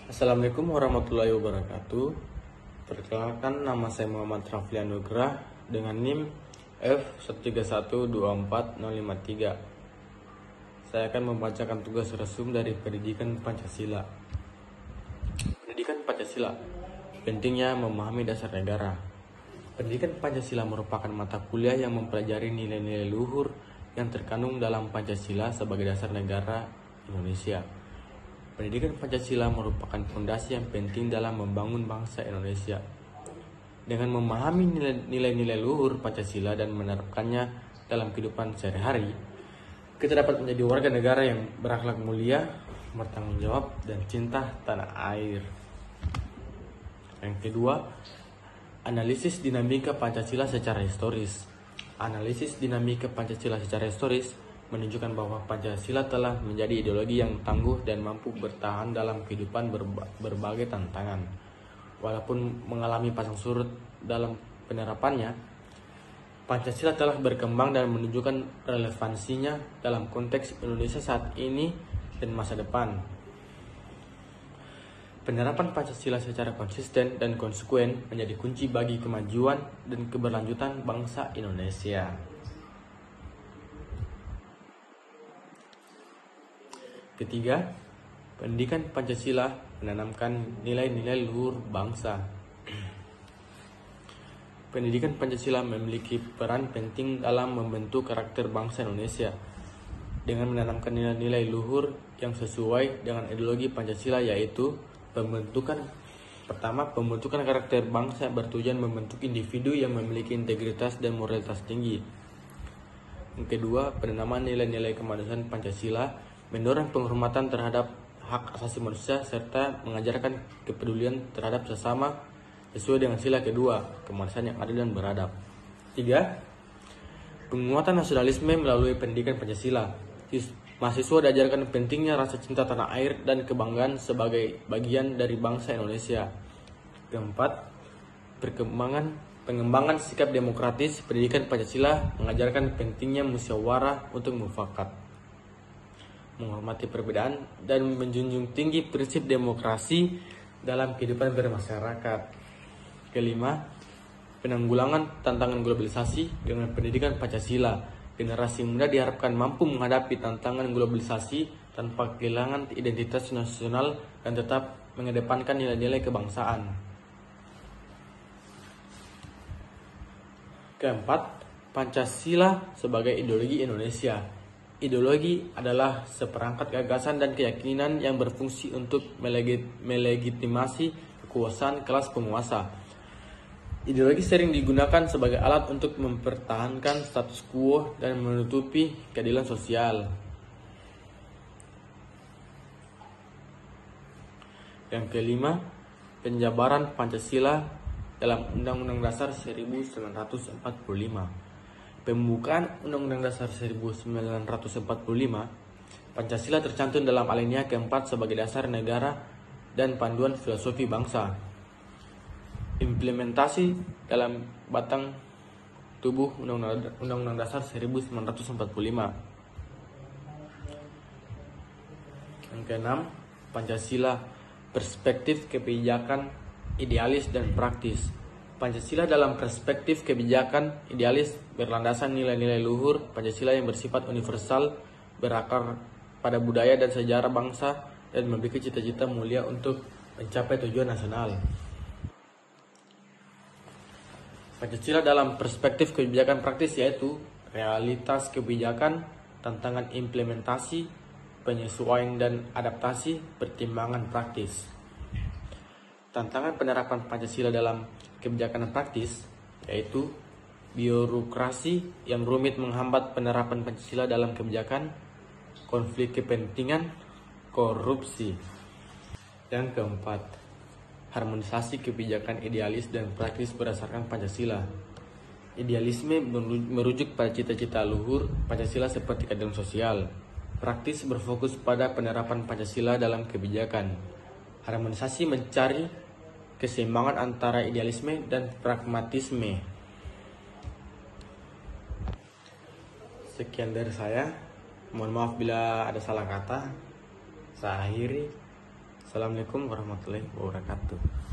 Assalamualaikum warahmatullahi wabarakatuh. Perkenalkan, nama saya Muhammad Rafli Anugrah dengan NIM F13124053. Saya akan membacakan tugas resum dari Pendidikan Pancasila. Pendidikan Pancasila, pentingnya memahami dasar negara. Pendidikan Pancasila merupakan mata kuliah yang mempelajari nilai-nilai luhur yang terkandung dalam Pancasila sebagai dasar negara Indonesia. Pendidikan Pancasila merupakan fondasi yang penting dalam membangun bangsa Indonesia. Dengan memahami nilai-nilai luhur Pancasila dan menerapkannya dalam kehidupan sehari-hari, kita dapat menjadi warga negara yang berakhlak mulia, bertanggung jawab, dan cinta tanah air. Yang kedua, analisis dinamika Pancasila secara historis. Analisis dinamika Pancasila secara historis menunjukkan bahwa Pancasila telah menjadi ideologi yang tangguh dan mampu bertahan dalam kehidupan berbagai tantangan. Walaupun mengalami pasang surut dalam penerapannya, Pancasila telah berkembang dan menunjukkan relevansinya dalam konteks Indonesia saat ini dan masa depan. Penerapan Pancasila secara konsisten dan konsekuen menjadi kunci bagi kemajuan dan keberlanjutan bangsa Indonesia. Ketiga, pendidikan Pancasila menanamkan nilai-nilai luhur bangsa. Pendidikan Pancasila memiliki peran penting dalam membentuk karakter bangsa Indonesia dengan menanamkan nilai-nilai luhur yang sesuai dengan ideologi Pancasila, yaitu pembentukan karakter bangsa bertujuan membentuk individu yang memiliki integritas dan moralitas tinggi. Yang kedua, penanaman nilai-nilai kemanusiaan Pancasila mendorong penghormatan terhadap hak asasi manusia serta mengajarkan kepedulian terhadap sesama sesuai dengan sila kedua, kemanusiaan yang adil dan beradab. Tiga, penguatan nasionalisme melalui pendidikan Pancasila. Mahasiswa diajarkan pentingnya rasa cinta tanah air dan kebanggaan sebagai bagian dari bangsa Indonesia. Keempat, pengembangan sikap demokratis. Pendidikan Pancasila mengajarkan pentingnya musyawarah untuk mufakat, menghormati perbedaan, dan menjunjung tinggi prinsip demokrasi dalam kehidupan bermasyarakat. Kelima, penanggulangan tantangan globalisasi. Dengan pendidikan Pancasila, generasi muda diharapkan mampu menghadapi tantangan globalisasi tanpa kehilangan identitas nasional dan tetap mengedepankan nilai-nilai kebangsaan. Keempat, Pancasila sebagai ideologi Indonesia. Ideologi adalah seperangkat gagasan dan keyakinan yang berfungsi untuk melegitimasi kekuasaan kelas penguasa. Ideologi sering digunakan sebagai alat untuk mempertahankan status quo dan menutupi keadilan sosial. Yang kelima, penjabaran Pancasila dalam Undang-Undang Dasar 1945. Pembukaan Undang-Undang Dasar 1945, Pancasila tercantum dalam alinea keempat sebagai dasar negara dan panduan filosofi bangsa. Implementasi dalam batang tubuh Undang-Undang Dasar 1945. Yang keenam, Pancasila, perspektif kebijakan idealis dan praktis. Pancasila dalam perspektif kebijakan idealis berlandasan nilai-nilai luhur Pancasila yang bersifat universal, berakar pada budaya dan sejarah bangsa, dan memiliki cita-cita mulia untuk mencapai tujuan nasional. Pancasila dalam perspektif kebijakan praktis yaitu realitas kebijakan, tantangan implementasi, penyesuaian dan adaptasi, pertimbangan praktis. Tantangan penerapan Pancasila dalam kebijakan praktis yaitu birokrasi yang rumit menghambat penerapan Pancasila dalam kebijakan, konflik kepentingan, korupsi. Yang keempat, harmonisasi kebijakan idealis dan praktis berdasarkan Pancasila. Idealisme merujuk pada cita-cita luhur Pancasila seperti keadilan sosial. Praktis berfokus pada penerapan Pancasila dalam kebijakan. Harmonisasi mencari keseimbangan antara idealisme dan pragmatisme. Sekian dari saya. Mohon maaf bila ada salah kata. Saya akhiri. Assalamualaikum warahmatullahi wabarakatuh.